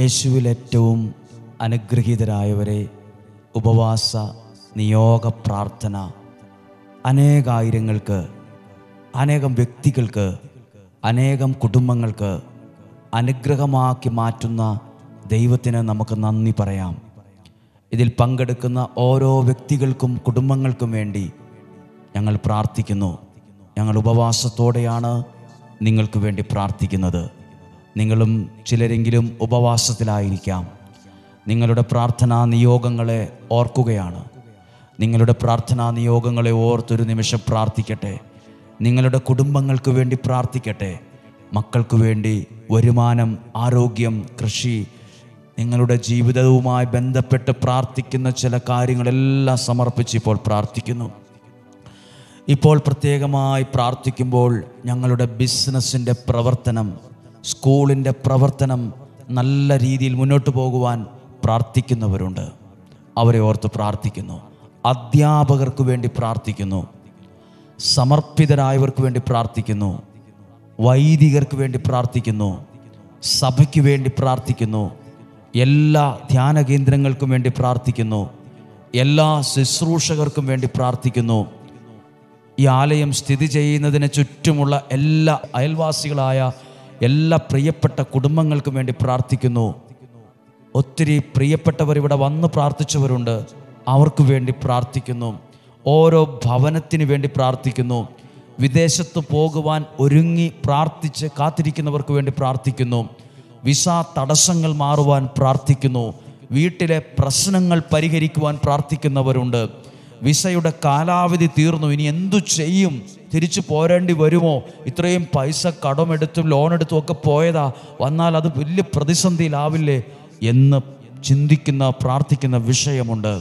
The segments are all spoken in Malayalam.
യേശുവിൽ ഏറ്റവും അനുഗ്രഹീതരായവരെ, ഉപവാസ നിയോഗ പ്രാർത്ഥന അനേകായിരങ്ങൾക്ക്, അനേകം വ്യക്തികൾക്ക്, അനേകം കുടുംബങ്ങൾക്ക് അനുഗ്രഹമാക്കി മാറ്റുന്ന ദൈവത്തിന് നമുക്ക് നന്ദി പറയാം. ഇതിൽ പങ്കെടുക്കുന്ന ഓരോ വ്യക്തികൾക്കും കുടുംബങ്ങൾക്കും വേണ്ടി ഞങ്ങൾ പ്രാർത്ഥിക്കുന്നു. ഞങ്ങൾ ഉപവാസത്തോടെയാണ് നിങ്ങൾക്ക് വേണ്ടി പ്രാർത്ഥിക്കുന്നത്. നിങ്ങളും ചിലരെങ്കിലും ഉപവാസത്തിലായിരിക്കാം. നിങ്ങളുടെ പ്രാർത്ഥനാ നിയോഗങ്ങളെ ഓർക്കുകയാണ്. നിങ്ങളുടെ പ്രാർത്ഥനാ നിയോഗങ്ങളെ ഓർത്തൊരു നിമിഷം പ്രാർത്ഥിക്കട്ടെ. നിങ്ങളുടെ കുടുംബങ്ങൾക്ക് വേണ്ടി പ്രാർത്ഥിക്കട്ടെ. മക്കൾക്ക് വേണ്ടി, വരുമാനം, ആരോഗ്യം, കൃഷി, നിങ്ങളുടെ ജീവിതവുമായി ബന്ധപ്പെട്ട് പ്രാർത്ഥിക്കുന്ന ചില കാര്യങ്ങളെല്ലാം സമർപ്പിച്ച് ഇപ്പോൾ പ്രാർത്ഥിക്കുന്നു. ഇപ്പോൾ പ്രത്യേകമായി പ്രാർത്ഥിക്കുമ്പോൾ ഞങ്ങളുടെ ബിസിനസ്സിൻ്റെ പ്രവർത്തനം, സ്കൂളിൻ്റെ പ്രവർത്തനം നല്ല രീതിയിൽ മുന്നോട്ട് പോകുവാൻ പ്രാർത്ഥിക്കുന്നവരുണ്ട്. അവരെ ഓർത്ത് പ്രാർത്ഥിക്കുന്നു. അധ്യാപകർക്ക് വേണ്ടി പ്രാർത്ഥിക്കുന്നു. സമർപ്പിതരായവർക്ക് വേണ്ടി പ്രാർത്ഥിക്കുന്നു. വൈദികർക്ക് വേണ്ടി പ്രാർത്ഥിക്കുന്നു. സഭയ്ക്ക് വേണ്ടി പ്രാർത്ഥിക്കുന്നു. എല്ലാ ധ്യാന കേന്ദ്രങ്ങൾക്കും വേണ്ടി പ്രാർത്ഥിക്കുന്നു. എല്ലാ ശുശ്രൂഷകർക്കും വേണ്ടി പ്രാർത്ഥിക്കുന്നു. ഈ ആലയം സ്ഥിതി ചെയ്യുന്നതിന് ചുറ്റുമുള്ള എല്ലാ അയൽവാസികളായ എല്ലാ പ്രിയപ്പെട്ട കുടുംബങ്ങൾക്കും വേണ്ടി പ്രാർത്ഥിക്കുന്നു. ഒത്തിരി പ്രിയപ്പെട്ടവർ ഇവിടെ വന്ന് പ്രാർത്ഥിച്ചവരുണ്ട്. അവർക്ക് വേണ്ടി പ്രാർത്ഥിക്കുന്നു. ഓരോ ഭവനത്തിന് വേണ്ടി പ്രാർത്ഥിക്കുന്നു. വിദേശത്ത് പോകുവാൻ ഒരുങ്ങി പ്രാർത്ഥിച്ച് കാത്തിരിക്കുന്നവർക്ക് വേണ്ടി പ്രാർത്ഥിക്കുന്നു. വിസ തടസ്സങ്ങൾ മാറുവാൻ പ്രാർത്ഥിക്കുന്നു. വീട്ടിലെ പ്രശ്നങ്ങൾ പരിഹരിക്കുവാൻ പ്രാർത്ഥിക്കുന്നവരുണ്ട്. വിസയുടെ കാലാവധി തീർന്നു, ഇനി എന്തു ചെയ്യും, തിരിച്ചു പോരേണ്ടി വരുമോ, ഇത്രയും പൈസ കടമെടുത്തും ലോണെടുത്തും ഒക്കെ പോയതാ, വന്നാൽ അത് വലിയ പ്രതിസന്ധിയിലാവില്ലേ എന്ന് ചിന്തിക്കുന്ന പ്രാർത്ഥിക്കുന്ന വിഷയമുണ്ട്.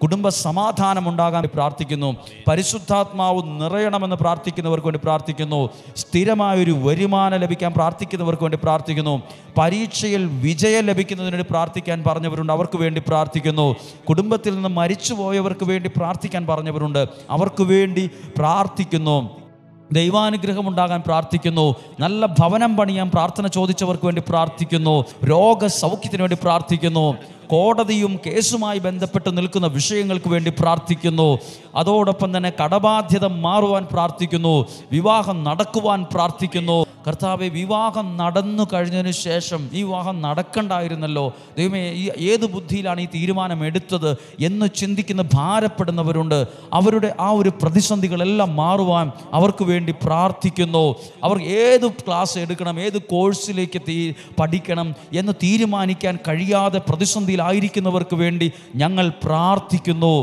കുടുംബ സമാധാനം ഉണ്ടാകാൻ പ്രാർത്ഥിക്കുന്നു. പരിശുദ്ധാത്മാവ് നിറയണമെന്ന് പ്രാർത്ഥിക്കുന്നവർക്ക് വേണ്ടി പ്രാർത്ഥിക്കുന്നു. സ്ഥിരമായൊരു വരുമാനം ലഭിക്കാൻ പ്രാർത്ഥിക്കുന്നവർക്ക് വേണ്ടി പ്രാർത്ഥിക്കുന്നു. പരീക്ഷയിൽ വിജയം ലഭിക്കുന്നതിന് വേണ്ടി പ്രാർത്ഥിക്കാൻ പറഞ്ഞവരുണ്ട്. അവർക്ക് വേണ്ടി പ്രാർത്ഥിക്കുന്നു. കുടുംബത്തിൽ നിന്ന് മരിച്ചുപോയവർക്ക് വേണ്ടി പ്രാർത്ഥിക്കാൻ പറഞ്ഞവരുണ്ട്. അവർക്ക് വേണ്ടി പ്രാർത്ഥിക്കുന്നു. ദൈവാനുഗ്രഹം ഉണ്ടാകാൻ പ്രാർത്ഥിക്കുന്നു. നല്ല ഭവനം പണിയാൻ പ്രാർത്ഥന ചോദിച്ചവർക്ക് വേണ്ടി പ്രാർത്ഥിക്കുന്നു. രോഗസൗഖ്യത്തിന് വേണ്ടി പ്രാർത്ഥിക്കുന്നു. കോടതിയും കേസുമായി ബന്ധപ്പെട്ട് നിൽക്കുന്ന വിഷയങ്ങൾക്ക് വേണ്ടി പ്രാർത്ഥിക്കുന്നു. അതോടൊപ്പം തന്നെ കടബാധ്യത മാറുവാൻ പ്രാർത്ഥിക്കുന്നു. വിവാഹം നടക്കുവാൻ പ്രാർത്ഥിക്കുന്നു. കർത്താവെ, വിവാഹം നടന്നു കഴിഞ്ഞതിന് ശേഷം ഈ വിവാഹം നടക്കണ്ടായിരുന്നല്ലോ, ദൈവമേ, ഏത് ബുദ്ധിയിലാണ് ഈ തീരുമാനം എടുത്തത് എന്ന് ചിന്തിക്കുന്ന ഭാരപ്പെടുന്നവരുണ്ട്. അവരുടെ ആ ഒരു പ്രതിസന്ധികളെല്ലാം മാറുവാൻ അവർക്ക് വേണ്ടി പ്രാർത്ഥിക്കുന്നു. അവർ ഏത് ക്ലാസ് എടുക്കണം, ഏത് കോഴ്സിലേക്ക് പഠിക്കണം എന്ന് തീരുമാനിക്കാൻ കഴിയാതെ പ്രതിസന്ധിയിലായിരിക്കുന്നവർക്ക് വേണ്ടി ഞങ്ങൾ പ്രാർത്ഥിക്കുന്നു.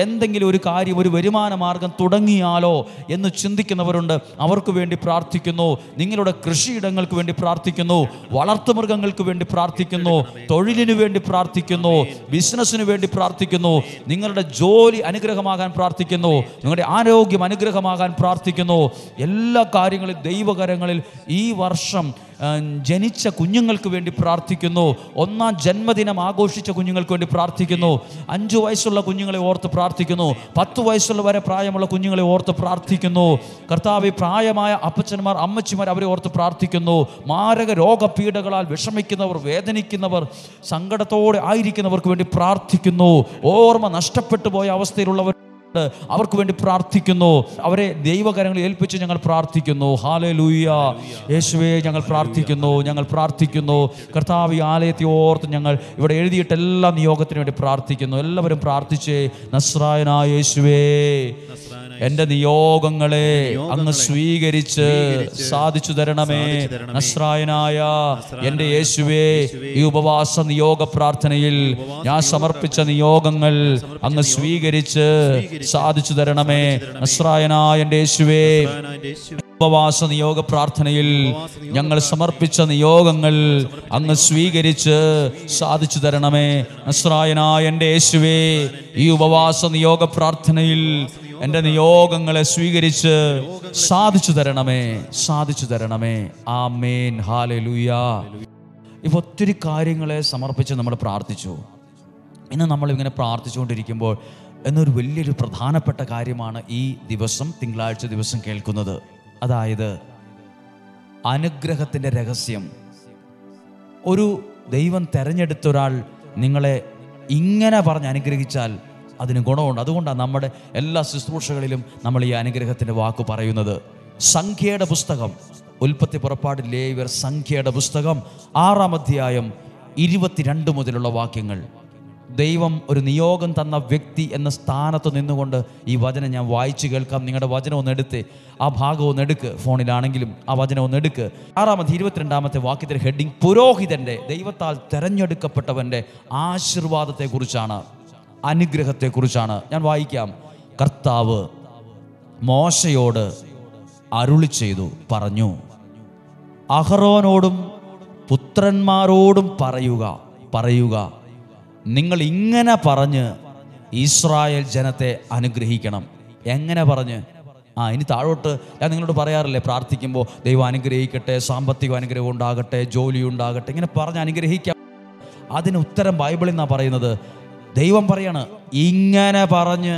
എന്തെങ്കിലും ഒരു കാര്യം, ഒരു വരുമാന മാർഗം തുടങ്ങിയാലോ എന്ന് ചിന്തിക്കുന്നവരുണ്ട്. അവർക്ക് വേണ്ടി പ്രാർത്ഥിക്കുന്നു. നിങ്ങളുടെ കൃഷിയിടങ്ങൾക്ക് വേണ്ടി പ്രാർത്ഥിക്കുന്നു. വളർത്തുമൃഗങ്ങൾക്ക് വേണ്ടി പ്രാർത്ഥിക്കുന്നു. തൊഴിലിനു വേണ്ടി പ്രാർത്ഥിക്കുന്നു. ബിസിനസ്സിന് വേണ്ടി പ്രാർത്ഥിക്കുന്നു. നിങ്ങളുടെ ജോലി അനുഗ്രഹമാകാൻ പ്രാർത്ഥിക്കുന്നു. നിങ്ങളുടെ ആരോഗ്യം അനുഗ്രഹമാകാൻ പ്രാർത്ഥിക്കുന്നു. എല്ലാ കാര്യങ്ങളും ദൈവകരങ്ങളിൽ. ഈ വർഷം ജനിച്ച കുഞ്ഞുങ്ങൾക്ക് വേണ്ടി പ്രാർത്ഥിക്കുന്നു. 1-ാം ജന്മദിനം ആഘോഷിച്ച കുഞ്ഞുങ്ങൾക്ക് വേണ്ടി പ്രാർത്ഥിക്കുന്നു. 5 വയസ്സുള്ള കുഞ്ഞുങ്ങളെ ഓർത്ത് പ്രാർത്ഥിക്കുന്നു. 10 വയസ്സുള്ള വരെ പ്രായമുള്ള കുഞ്ഞുങ്ങളെ ഓർത്ത് പ്രാർത്ഥിക്കുന്നു. കർത്താവേ, പ്രായമായ അപ്പച്ചന്മാർ, അമ്മച്ചിമാർ, അവരെ ഓർത്ത് പ്രാർത്ഥിക്കുന്നു. മാരക രോഗപീഠകളാൽ വിഷമിക്കുന്നവർ, വേദനിക്കുന്നവർ, സങ്കടത്തോടെ ആയിരിക്കുന്നവർക്ക് വേണ്ടി പ്രാർത്ഥിക്കുന്നു. ഓർമ്മ നഷ്ടപ്പെട്ടു പോയ അവസ്ഥയിലുള്ളവർ, അവർക്ക് വേണ്ടി പ്രാർത്ഥിക്കുന്നു. അവരെ ദൈവകരങ്ങളിൽ ഏൽപ്പിച്ച് ഞങ്ങൾ പ്രാർത്ഥിക്കുന്നു. ഹല്ലേലൂയ. യേശുവേ, ഞങ്ങൾ പ്രാർത്ഥിക്കുന്നു. കർത്താവ്, ഈ ആലയത്തെ ഓർത്ത് ഞങ്ങൾ ഇവിടെ എഴുതിയിട്ട് എല്ലാ നിയോഗത്തിനു വേണ്ടി പ്രാർത്ഥിക്കുന്നു. എല്ലാവരും പ്രാർത്ഥിച്ചേ. നസ്രായനായ യേശുവേ, എൻ്റെ നിയോഗങ്ങളെ അങ്ങ് സ്വീകരിച്ച് സാധിച്ചു തരണമേ. നസ്രായനായ എൻ്റെ യേശുവേ, ഈ ഉപവാസ നിയോഗ പ്രാർത്ഥനയിൽ ഞാൻ സമർപ്പിച്ച നിയോഗങ്ങൾ അങ്ങ് സ്വീകരിച്ച് സാധിച്ചു തരണമേ. നസ്രായനായ എൻ്റെ യേശുവേ, ഉപവാസ നിയോഗ പ്രാർത്ഥനയിൽ ഞങ്ങൾ സമർപ്പിച്ച നിയോഗങ്ങൾ അങ്ങ് സ്വീകരിച്ച് സാധിച്ചു തരണമേ. നസ്രായനായ എൻ്റെ യേശുവേ, ഈ ഉപവാസ നിയോഗ പ്രാർത്ഥനയിൽ എൻ്റെ നിയോഗങ്ങളെ സ്വീകരിച്ച് സാധിച്ചു തരണമേ. ആമേൻ. ഹല്ലേലൂയ. ഇപ്പോൾ ഒത്തിരി കാര്യങ്ങളെ സമർപ്പിച്ച് നമ്മൾ പ്രാർത്ഥിച്ചു. ഇന്ന് നമ്മളിങ്ങനെ പ്രാർത്ഥിച്ചുകൊണ്ടിരിക്കുമ്പോൾ എന്നൊരു വലിയൊരു പ്രധാനപ്പെട്ട കാര്യമാണ് ഈ ദിവസം, തിങ്കളാഴ്ച ദിവസം കേൾക്കുന്നത്. അതായത് അനുഗ്രഹത്തിൻ്റെ രഹസ്യം. ഒരു ദൈവം തിരഞ്ഞെടുത്ത ഒരാൾ നിങ്ങളെ ഇങ്ങനെ പറഞ്ഞ് അനുഗ്രഹിച്ചാൽ അതിന് ഗുണമുണ്ട്. അതുകൊണ്ടാണ് നമ്മുടെ എല്ലാ ശുശ്രൂഷകളിലും നമ്മൾ ഈ അനുഗ്രഹത്തിൻ്റെ വാക്ക് പറയുന്നത്. സംഖ്യയുടെ പുസ്തകം, ഉൽപ്പത്തി, പുറപ്പാട്, ലേവ്യർ, സംഖ്യയുടെ പുസ്തകം 6-ാം അധ്യായം 22 മുതലുള്ള വാക്യങ്ങൾ. ദൈവം ഒരു നിയോഗം തന്ന വ്യക്തി എന്ന സ്ഥാനത്ത് നിന്നുകൊണ്ട് ഈ വചനം ഞാൻ വായിച്ചു കേൾക്കാം. നിങ്ങളുടെ വചനം ഒന്ന് എടുത്ത് ആ ഭാഗം ഒന്ന് എടുക്ക്, ഫോണിലാണെങ്കിലും ആ വചനം ഒന്ന് എടുക്ക്. 6-ാമത്തെ 22-ാമത്തെ വാക്യത്തിൻ്റെ ഹെഡിങ് പുരോഹിതൻ്റെ, ദൈവത്താൽ തിരഞ്ഞെടുക്കപ്പെട്ടവൻ്റെ ആശീർവാദത്തെക്കുറിച്ചാണ്, അനുഗ്രഹത്തെക്കുറിച്ചാണ്. ഞാൻ വായിക്കാം. കർത്താവ് മോശയോട് അരുളി ചെയ്തു പറഞ്ഞു, അഹറോനോടും പുത്രന്മാരോടും പറയുക, നിങ്ങൾ ഇങ്ങനെ പറഞ്ഞ് ഇസ്രായേൽ ജനത്തെ അനുഗ്രഹിക്കണം. എങ്ങനെ പറഞ്ഞ്? ഇനി താഴോട്ട് ഞാൻ നിങ്ങളോട് പറയാറില്ലേ, പ്രാർത്ഥിക്കുമ്പോൾ ദൈവം അനുഗ്രഹിക്കട്ടെ, സാമ്പത്തിക അനുഗ്രഹം ഉണ്ടാകട്ടെ, ജോലി ഉണ്ടാകട്ടെ, ഇങ്ങനെ പറഞ്ഞ് അനുഗ്രഹിക്കാം. അതിന് ഉത്തരം ബൈബിളിൽ നിന്നാണ് പറയുന്നത്. ദൈവം പറയാണ്, ഇങ്ങനെ പറഞ്ഞ്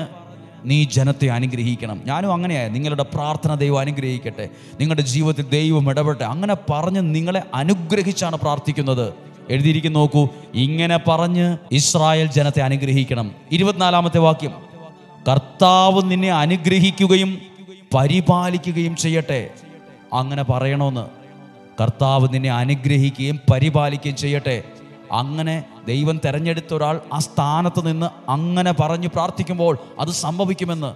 നീ ജനത്തെ അനുഗ്രഹിക്കണം. ഞാനും അങ്ങനെയായ, നിങ്ങളുടെ പ്രാർത്ഥന ദൈവം അനുഗ്രഹിക്കട്ടെ, നിങ്ങളുടെ ജീവിതത്തിൽ ദൈവം ഇടപെട്ടെ, അങ്ങനെ പറഞ്ഞ് നിങ്ങളെ അനുഗ്രഹിച്ചാണ് പ്രാർത്ഥിക്കുന്നത്. എഴുതിയിരിക്കുന്നു, നോക്കൂ, ഇങ്ങനെ പറഞ്ഞ് ഇസ്രായേൽ ജനത്തെ അനുഗ്രഹിക്കണം. 24-ാമത്തെ വാക്യം, കർത്താവ് നിന്നെ അനുഗ്രഹിക്കുകയും പരിപാലിക്കുകയും ചെയ്യട്ടെ. അങ്ങനെ പറയണമെന്ന്. കർത്താവ് നിന്നെ അനുഗ്രഹിക്കുകയും പരിപാലിക്കുകയും ചെയ്യട്ടെ. അങ്ങനെ ദൈവം തിരഞ്ഞെടുത്ത ഒരാൾ ആ സ്ഥാനത്ത് നിന്ന് അങ്ങനെ പറഞ്ഞ് പ്രാർത്ഥിക്കുമ്പോൾ അത് സംഭവിക്കുമെന്ന്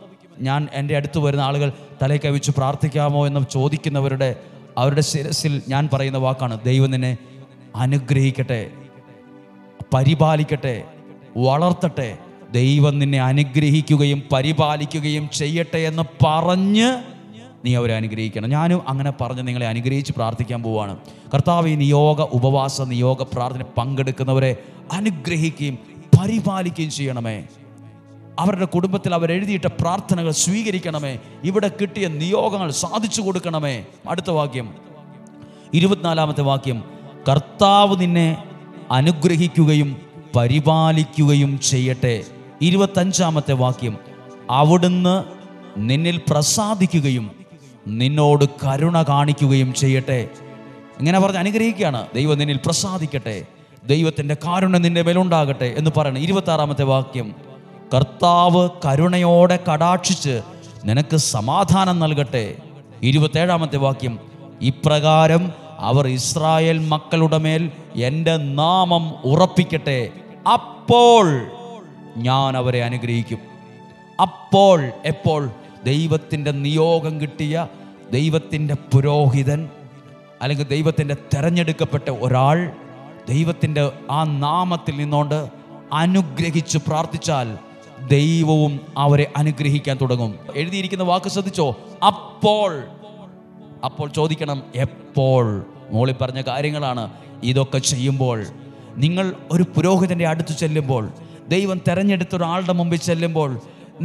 ഞാൻ എൻ്റെ അടുത്ത് വരുന്ന ആളുകൾ തലയിൽ കവിച്ച് പ്രാർത്ഥിക്കാമോ എന്ന് ചോദിക്കുന്നവരുടെ അവരുടെ ശിരസിൽ ഞാൻ പറയുന്ന വാക്കാണ്, ദൈവം നിന്നെ അനുഗ്രഹിക്കട്ടെ, പരിപാലിക്കട്ടെ, വളർത്തട്ടെ. ദൈവം നിന്നെ അനുഗ്രഹിക്കുകയും പരിപാലിക്കുകയും ചെയ്യട്ടെ എന്ന് പറഞ്ഞ് നീ അവരെ അനുഗ്രഹിക്കണം. ഞാനും അങ്ങനെ പറഞ്ഞ് നിങ്ങളെ അനുഗ്രഹിച്ച് പ്രാർത്ഥിക്കാൻ പോവുകയാണ്. കർത്താവ്, ഈ നിയോഗ ഉപവാസ നിയോഗ പ്രാർത്ഥന പങ്കെടുക്കുന്നവരെ അനുഗ്രഹിക്കുകയും പരിപാലിക്കുകയും ചെയ്യണമേ. അവരുടെ കുടുംബത്തിൽ അവരെഴുതിയിട്ട പ്രാർത്ഥനകൾ സ്വീകരിക്കണമേ. ഇവിടെ കിട്ടിയ നിയോഗങ്ങൾ സാധിച്ചു കൊടുക്കണമേ. അടുത്ത വാക്യം, 24-ാമത്തെ വാക്യം, കർത്താവ് നിന്നെ അനുഗ്രഹിക്കുകയും പരിപാലിക്കുകയും ചെയ്യട്ടെ. 25-ാമത്തെ വാക്യം, അവിടുന്ന് നിന്നിൽ പ്രസാദിക്കുകയും നിന്നോട് കരുണ കാണിക്കുകയും ചെയ്യട്ടെ. ഇങ്ങനെ പറഞ്ഞ് അനുഗ്രഹിക്കുകയാണ്. ദൈവം നിന്നിൽ പ്രസാദിക്കട്ടെ, ദൈവത്തിൻ്റെ കാരുണ്യം നിന്റെ മേലുണ്ടാകട്ടെ എന്ന് പറയണം. 26-ാമത്തെ വാക്യം, കർത്താവ് കരുണയോടെ കടാക്ഷിച്ച് നിനക്ക് സമാധാനം നൽകട്ടെ. 27-ാമത്തെ വാക്യം, ഇപ്രകാരം അവർ ഇസ്രായേൽ മക്കളുടെ മേൽ എൻ്റെ നാമം ഉറപ്പിക്കട്ടെ, അപ്പോൾ ഞാൻ അവരെ അനുഗ്രഹിക്കും. അപ്പോൾ എപ്പോൾ? ദൈവത്തിൻ്റെ നിയോഗം കിട്ടിയ ദൈവത്തിൻ്റെ പുരോഹിതൻ അല്ലെങ്കിൽ ദൈവത്തിൻ്റെ തിരഞ്ഞെടുക്കപ്പെട്ട ഒരാൾ ദൈവത്തിൻ്റെ ആ നാമത്തിൽ നിന്നുകൊണ്ട് അനുഗ്രഹിച്ച് പ്രാർത്ഥിച്ചാൽ ദൈവവും അവരെ അനുഗ്രഹിക്കാൻ തുടങ്ങും. എഴുതിയിരിക്കുന്ന വാക്ക് ശ്രദ്ധിച്ചോ, അപ്പോൾ. അപ്പോൾ ചോദിക്കണം, എപ്പോൾ? മോളിൽ പറഞ്ഞ കാര്യങ്ങളാണ്. ഇതൊക്കെ ചെയ്യുമ്പോൾ, നിങ്ങൾ ഒരു പുരോഹിതൻ്റെ അടുത്ത് ചെല്ലുമ്പോൾ, ദൈവം തിരഞ്ഞെടുത്ത ഒരാളുടെ മുമ്പിൽ ചെല്ലുമ്പോൾ,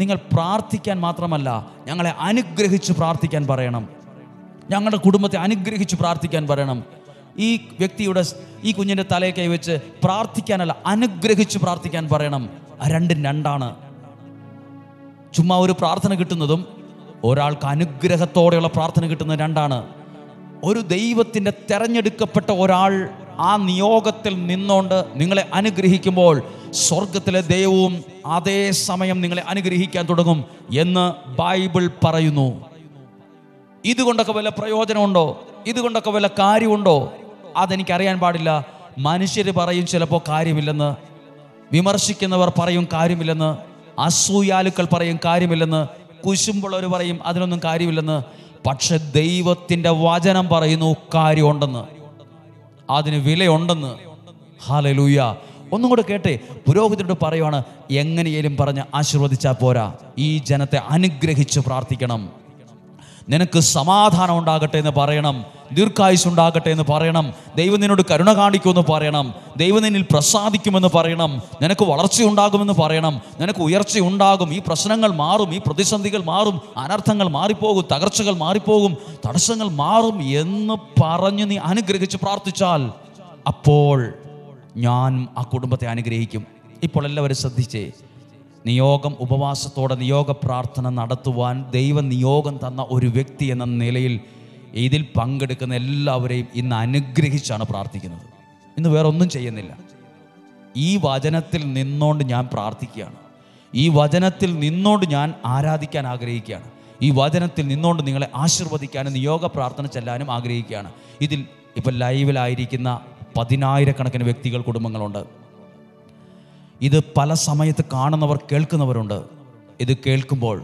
നിങ്ങൾ പ്രാർത്ഥിക്കാൻ മാത്രമല്ല, ഞങ്ങളെ അനുഗ്രഹിച്ച് പ്രാർത്ഥിക്കാൻ പറയണം. ഞങ്ങളുടെ കുടുംബത്തെ അനുഗ്രഹിച്ച് പ്രാർത്ഥിക്കാൻ പറയണം. ഈ വ്യക്തിയുടെ, ഈ കുഞ്ഞിൻ്റെ തലയിൽ കൈവച്ച് പ്രാർത്ഥിക്കാനല്ല, അനുഗ്രഹിച്ച് പ്രാർത്ഥിക്കാൻ പറയണം. രണ്ടും രണ്ടാണ്. ചുമ്മാ ഒരു പ്രാർത്ഥന കിട്ടുന്നതും ഒരാൾക്ക് അനുഗ്രഹത്തോടെയുള്ള പ്രാർത്ഥന കിട്ടുന്നത് രണ്ടാണ്. ഒരു ദൈവത്തിൻ്റെ തെരഞ്ഞെടുക്കപ്പെട്ട ഒരാൾ ആ നിയോഗത്തിൽ നിന്നുകൊണ്ട് നിങ്ങളെ അനുഗ്രഹിക്കുമ്പോൾ സ്വർഗത്തിലെ ദൈവവും അതേ സമയം നിങ്ങളെ അനുഗ്രഹിക്കാൻ തുടങ്ങും എന്ന് ബൈബിൾ പറയുന്നു. ഇതുകൊണ്ടൊക്കെ വല്ല പ്രയോജനമുണ്ടോ? ഇതുകൊണ്ടൊക്കെ വല്ല കാര്യമുണ്ടോ? അതെനിക്കറിയാൻ പാടില്ല. മനുഷ്യർ പറയും ചിലപ്പോൾ കാര്യമില്ലെന്ന്, വിമർശിക്കുന്നവർ പറയും കാര്യമില്ലെന്ന്, അസൂയാലുക്കൾ പറയും കാര്യമില്ലെന്ന്, കുശുമ്പുള്ളവർ പറയും അതിനൊന്നും കാര്യമില്ലെന്ന്. പക്ഷെ ദൈവത്തിൻ്റെ വചനം പറയുന്നു കാര്യമുണ്ടെന്ന്, അതിന് വിലയുണ്ടെന്ന്. ഹല്ലേലൂയ. ഒന്നും കൂടെ കേട്ടെ. പുരോഹിതനോട് പറയുവാണ്, എങ്ങനെയും പറഞ്ഞ് ആശീർവദിച്ചാൽ പോരാ, ഈ ജനത്തെ അനുഗ്രഹിച്ച് പ്രാർത്ഥിക്കണം. നിനക്ക് സമാധാനം ഉണ്ടാകട്ടെ എന്ന് പറയണം, ദീർഘായുസ് ഉണ്ടാകട്ടെ എന്ന് പറയണം, ദൈവം നിന്നോട് കരുണ കാണിക്കുമെന്ന് പറയണം, ദൈവം നിന്നിൽ പ്രസാദിക്കുമെന്ന് പറയണം, നിനക്ക് വളർച്ചയുണ്ടാകുമെന്ന് പറയണം, നിനക്ക് ഉയർച്ചയുണ്ടാകും, ഈ പ്രശ്നങ്ങൾ മാറും, ഈ പ്രതിസന്ധികൾ മാറും, അനർത്ഥങ്ങൾ മാറിപ്പോകും, തകർച്ചകൾ മാറിപ്പോകും, തടസ്സങ്ങൾ മാറും എന്ന് പറഞ്ഞ് നീ അനുഗ്രഹിച്ച് പ്രാർത്ഥിച്ചാൽ അപ്പോൾ ഞാൻ ആ കുടുംബത്തെ അനുഗ്രഹിക്കും. ഇപ്പോൾ എല്ലാവരും ശ്രദ്ധിച്ചേ. നിയോഗം ഉപവാസത്തോടെ നിയോഗ പ്രാർത്ഥന നടത്തുവാൻ ദൈവം നിയോഗം തന്ന ഒരു വ്യക്തി എന്ന നിലയിൽ ഇതിൽ പങ്കെടുക്കുന്ന എല്ലാവരെയും ഇന്ന് അനുഗ്രഹിച്ചാണ് പ്രാർത്ഥിക്കുന്നത്. ഇന്ന് വേറെ ഒന്നും ചെയ്യുന്നില്ല. ഈ വചനത്തിൽ നിന്നുകൊണ്ട് ഞാൻ പ്രാർത്ഥിക്കുകയാണ്. ഈ വചനത്തിൽ നിന്നുകൊണ്ട് ഞാൻ ആരാധിക്കാൻ ആഗ്രഹിക്കുകയാണ്. ഈ വചനത്തിൽ നിന്നുകൊണ്ട് നിങ്ങളെ ആശീർവദിക്കാനും നിയോഗ പ്രാർത്ഥന ചെല്ലാനും ആഗ്രഹിക്കുകയാണ്. ഇതിൽ ഇപ്പം ലൈവിലായിരിക്കുന്ന 10,000-കണക്കിന് വ്യക്തികൾ, കുടുംബങ്ങളുണ്ട്. ഇത് പല സമയത്ത് കാണുന്നവർ, കേൾക്കുന്നവരുണ്ട്. ഇത് കേൾക്കുമ്പോൾ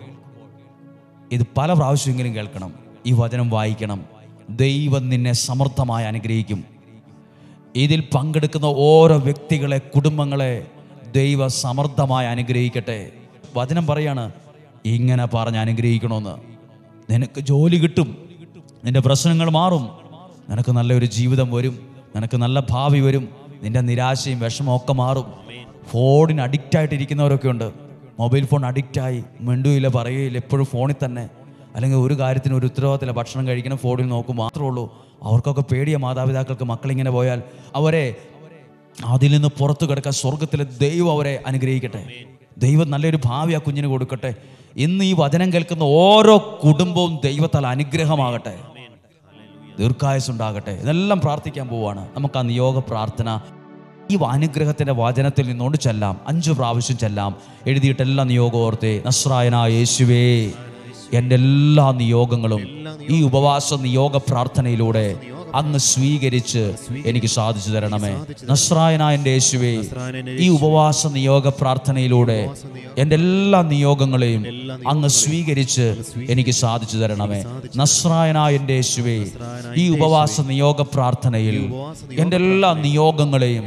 ഇത് പല പ്രാവശ്യമെങ്കിലും കേൾക്കണം. ഈ വചനം വായിക്കണം. ദൈവം നിന്നെ സമർത്ഥമായി അനുഗ്രഹിക്കും. ഇതിൽ പങ്കെടുക്കുന്ന ഓരോ വ്യക്തികളെ, കുടുംബങ്ങളെ ദൈവം സമർത്ഥമായി അനുഗ്രഹിക്കട്ടെ. വചനം പറയാണ്, ഇങ്ങനെ പറഞ്ഞ് അനുഗ്രഹിക്കണമെന്ന്. നിനക്ക് ജോലി കിട്ടും, നിന്റെ പ്രശ്നങ്ങൾ മാറും, നിനക്ക് നല്ലൊരു ജീവിതം വരും, നിനക്ക് നല്ല ഭാവി വരും, നിന്റെ നിരാശയും വിഷമവും ഒക്കെ മാറും. ഫോണിന് അഡിക്റ്റായിട്ടിരിക്കുന്നവരൊക്കെ ഉണ്ട്. മൊബൈൽ ഫോൺ അഡിക്റ്റായി മിണ്ടുകയില്ല, പറയുകയില്ല, എപ്പോഴും ഫോണിൽ തന്നെ. അല്ലെങ്കിൽ ഒരു കാര്യത്തിന് ഒരു ഉത്തരവാദിത്തമില്ല, ഭക്ഷണം കഴിക്കണം, ഫോണിൽ നോക്കും മാത്രമേ ഉള്ളൂ. അവർക്കൊക്കെ പേടിയ മാതാപിതാക്കൾക്ക് മക്കളിങ്ങനെ പോയാൽ അവരെ അതിൽ നിന്ന് പുറത്തു കിടക്കാൻ സ്വർഗത്തിലെ ദൈവം അവരെ അനുഗ്രഹിക്കട്ടെ. ദൈവം നല്ലൊരു ഭാവി ആ കുഞ്ഞിന് കൊടുക്കട്ടെ. ഇന്ന് ഈ വചനം കേൾക്കുന്ന ഓരോ കുടുംബവും ദൈവത്താൽ അനുഗ്രഹമാകട്ടെ, ദീർഘായുസ്സുണ്ടാകട്ടെ. ഇതെല്ലാം പ്രാർത്ഥിക്കാൻ പോവുകയാണ്. നമുക്ക് ആ നിയോഗ പ്രാർത്ഥന ഈ അനുഗ്രഹത്തിൻ്റെ വചനത്തിൽ നിന്നുകൊണ്ട് ചെല്ലാം. 5 പ്രാവശ്യം ചെല്ലാം. എഴുതിയിട്ട് എല്ലാ നിയോഗം ഓർത്തേ. നസ്രായനായ യേശുവേ, എൻ്റെ എല്ലാ നിയോഗങ്ങളും ഈ ഉപവാസ നിയോഗ പ്രാർത്ഥനയിലൂടെ അങ്ങ് സ്വീകരിച്ച് എനിക്ക് സാധിച്ചു തരണമേ. നസ്രായനായ എൻ്റെ യേശുവേ, ഈ ഉപവാസ നിയോഗ പ്രാർത്ഥനയിലൂടെ എൻ്റെ എല്ലാ നിയോഗങ്ങളെയും അങ്ങ് സ്വീകരിച്ച് എനിക്ക് സാധിച്ചു തരണമേ. നസ്രായനായ എൻ്റെ യേശുവേ, ഈ ഉപവാസ നിയോഗ പ്രാർത്ഥനയിൽ എൻ്റെ എല്ലാ നിയോഗങ്ങളെയും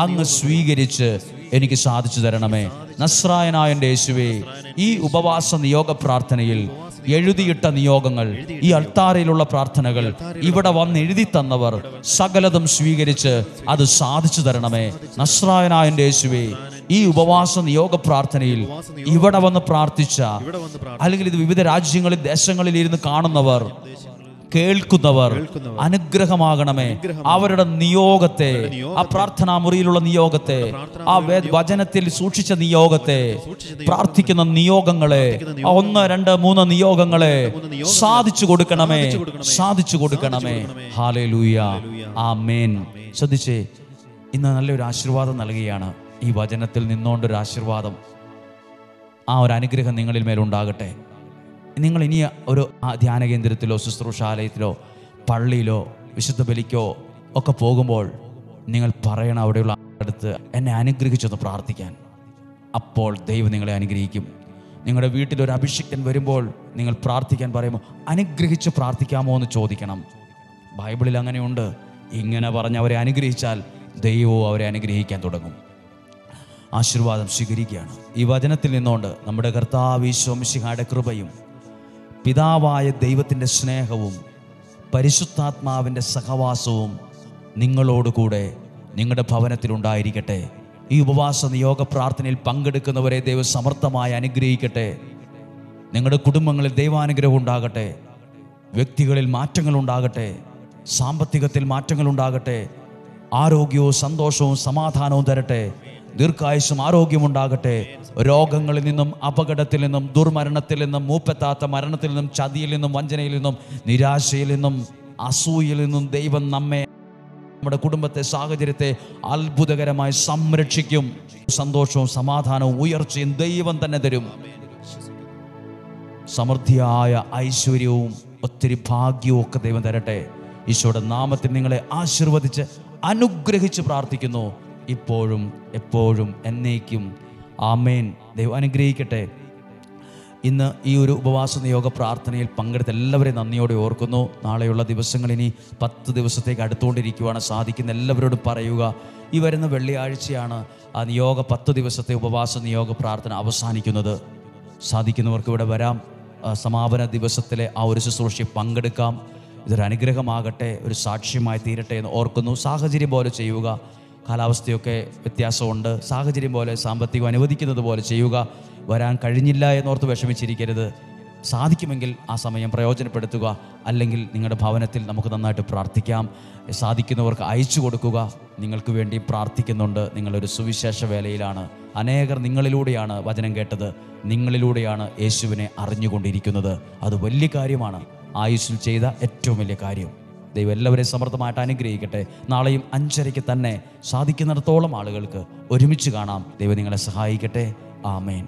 അങ്ങ് സ്വീകരിച്ച് എനിക്ക് സാധിച്ചു തരണമേ. നസ്രായനായ എൻ്റെ യേശുവേ, ഈ ഉപവാസ നിയോഗ പ്രാർത്ഥനയിൽ എഴുതിയിട്ട നിയോഗങ്ങൾ, ഈ അൾത്താരയിലുള്ള പ്രാർത്ഥനകൾ ഇവിടെ വന്ന് എഴുതി തന്നവർ സകലതും സ്വീകരിച്ച് അത് സാധിച്ചു തരണമേ. നസ്രായനായ എൻ്റെ യേശുവേ, ഈ ഉപവാസ നിയോഗ പ്രാർത്ഥനയിൽ ഇവിടെ വന്ന് പ്രാർത്ഥിച്ച, അല്ലെങ്കിൽ ഇത് വിവിധ രാജ്യങ്ങളിൽ ദേശങ്ങളിൽ ഇരുന്ന് കാണുന്നവർ, കേൾക്കുന്നവർ അനുഗ്രഹമാകണമേ. അവരുടെ നിയോഗത്തെ, ആ പ്രാർത്ഥനാ മുറിയിലുള്ള നിയോഗത്തെ, ആ വചനത്തിൽ സൂക്ഷിച്ച നിയോഗത്തെ, പ്രാർത്ഥിക്കുന്ന നിയോഗങ്ങളെ, 1, 2, 3 നിയോഗങ്ങളെ സാധിച്ചു കൊടുക്കണമേ, സാധിച്ചു കൊടുക്കണമേ. ഹല്ലേലൂയ, ആമേൻ. ശ്രദ്ധിച്ചേ, ഇന്ന് നല്ലൊരു ആശീർവാദം നൽകുകയാണ്. ഈ വചനത്തിൽ നിന്നുകൊണ്ടൊരു ആശീർവാദം, ആ ഒരു അനുഗ്രഹം നിങ്ങളിൽ മേലുണ്ടാകട്ടെ. നിങ്ങൾ ഇനി ഒരു ധ്യാന കേന്ദ്രത്തിലോ ശുശ്രൂഷാലയത്തിലോ പള്ളിയിലോ വിശുദ്ധ ബലിക്കോ ഒക്കെ പോകുമ്പോൾ നിങ്ങൾ പറയണം അവിടെയുള്ള അടുത്ത് എന്നെ അനുഗ്രഹിച്ചൊന്ന് പ്രാർത്ഥിക്കാൻ. അപ്പോൾ ദൈവം നിങ്ങളെ അനുഗ്രഹിക്കും. നിങ്ങളുടെ വീട്ടിലൊരു അഭിഷിക്തൻ വരുമ്പോൾ നിങ്ങൾ പ്രാർത്ഥിക്കാൻ പറയുമ്പോൾ അനുഗ്രഹിച്ച് പ്രാർത്ഥിക്കാമോ എന്ന് ചോദിക്കണം. ബൈബിളിൽ അങ്ങനെയുണ്ട്. ഇങ്ങനെ പറഞ്ഞ് അവരെ അനുഗ്രഹിച്ചാൽ ദൈവവും അവരെ അനുഗ്രഹിക്കാൻ തുടങ്ങും. ആശീർവാദം സ്വീകരിക്കുകയാണ്. ഈ വചനത്തിൽ നിന്നുകൊണ്ട് നമ്മുടെ കർത്താവ് ഈശോ മിശിഹായുടെ കൃപയും പിതാവായ ദൈവത്തിൻ്റെ സ്നേഹവും പരിശുദ്ധാത്മാവിൻ്റെ സഹവാസവും നിങ്ങളോടുകൂടെ നിങ്ങളുടെ ഭവനത്തിലുണ്ടായിരിക്കട്ടെ. ഈ ഉപവാസ നിയോഗ പ്രാർത്ഥനയിൽ പങ്കെടുക്കുന്നവരെ ദൈവം സമർത്ഥമായി അനുഗ്രഹിക്കട്ടെ. നിങ്ങളുടെ കുടുംബങ്ങളിൽ ദൈവാനുഗ്രഹം ഉണ്ടാകട്ടെ. വ്യക്തികളിൽ മാറ്റങ്ങൾ ഉണ്ടാകട്ടെ. സാമ്പത്തികത്തിൽ മാറ്റങ്ങൾ ഉണ്ടാകട്ടെ. ആരോഗ്യവും സന്തോഷവും സമാധാനവും തരട്ടെ. ദീർഘായുസ്സും ആരോഗ്യമുണ്ടാകട്ടെ. രോഗങ്ങളിൽ നിന്നും, അപകടത്തിൽ നിന്നും, ദുർമരണത്തിൽ നിന്നും, മൂപ്പെത്താത്ത മരണത്തിൽ നിന്നും, ചതിയിൽ നിന്നും, വഞ്ചനയിൽ നിന്നും, നിരാശയിൽ നിന്നും, അസൂയയിൽ നിന്നും ദൈവം നമ്മെ, നമ്മുടെ കുടുംബത്തെ, സാഹചര്യത്തെ അത്ഭുതകരമായി സംരക്ഷിക്കും. സന്തോഷവും സമാധാനവും ഉയർച്ചയും ദൈവം തന്നെ തരും. സമൃദ്ധിയായ ഐശ്വര്യവും ഒത്തിരി ഭാഗ്യവും ഒക്കെ ദൈവം തരട്ടെ. ഈശോയുടെ നാമത്തിൽ നിങ്ങളെ ആശീർവദിച്ച് അനുഗ്രഹിച്ച് പ്രാർത്ഥിക്കുന്നു. ഇപ്പോഴും എപ്പോഴും എന്നേക്കും. ആമേൻ. ദൈവം അനുഗ്രഹിക്കട്ടെ. ഇന്ന് ഈ ഒരു ഉപവാസ നിയോഗ പ്രാർത്ഥനയിൽ പങ്കെടുത്ത എല്ലാവരെയും നന്ദിയോടെ ഓർക്കുന്നു. നാളെയുള്ള ദിവസങ്ങൾ ഇനി 10 ദിവസത്തേക്ക് അടുത്തുകൊണ്ടിരിക്കുവാണ്. സാധിക്കുന്ന എല്ലാവരോടും പറയുക, ഈ വരുന്ന വെള്ളിയാഴ്ചയാണ് ആ നിയോഗ 10 ദിവസത്തെ ഉപവാസ നിയോഗ പ്രാർത്ഥന അവസാനിക്കുന്നത്. സാധിക്കുന്നവർക്ക് ഇവിടെ വരാം. സമാപന ദിവസത്തിലെ ആ ഒരു ശുശ്രൂഷയിൽ പങ്കെടുക്കാം. ഇതൊരു അനുഗ്രഹമാകട്ടെ, ഒരു സാക്ഷ്യമായി തീരട്ടെ എന്ന് ഓർക്കുന്നു. സാഹചര്യം പോലെ ചെയ്യുക. കാലാവസ്ഥയൊക്കെ വ്യത്യാസമുണ്ട്. സാഹചര്യം പോലെ, സാമ്പത്തികം അനുവദിക്കുന്നത് പോലെ ചെയ്യുക. വരാൻ കഴിഞ്ഞില്ല എന്നോർത്ത് വിഷമിച്ചിരിക്കരുത്. സാധിക്കുമെങ്കിൽ ആ സമയം പ്രയോജനപ്പെടുത്തുക. അല്ലെങ്കിൽ നിങ്ങളുടെ ഭവനത്തിൽ നമുക്ക് നന്നായിട്ട് പ്രാർത്ഥിക്കാം. സാധിക്കുന്നവർക്ക് അയച്ചു കൊടുക്കുക. നിങ്ങൾക്ക് വേണ്ടി പ്രാർത്ഥിക്കുന്നുണ്ട്. നിങ്ങളൊരു സുവിശേഷ വേലയിലാണ്. അനേകർ നിങ്ങളിലൂടെയാണ് വചനം കേട്ടത്. നിങ്ങളിലൂടെയാണ് യേശുവിനെ അറിഞ്ഞുകൊണ്ടിരിക്കുന്നത്. അത് വലിയ കാര്യമാണ്. ആയുസ്സിൽ ചെയ്ത ഏറ്റവും വലിയ കാര്യം. ദൈവം എല്ലാവരെയും സമൃദ്ധമായിട്ട് അനുഗ്രഹിക്കട്ടെ. നാളെയും 5:30 തന്നെ സാധിക്കുന്നിടത്തോളം ആളുകൾക്ക് ഒരുമിച്ച് കാണാം. ദൈവം നിങ്ങളെ സഹായിക്കട്ടെ. ആമേൻ.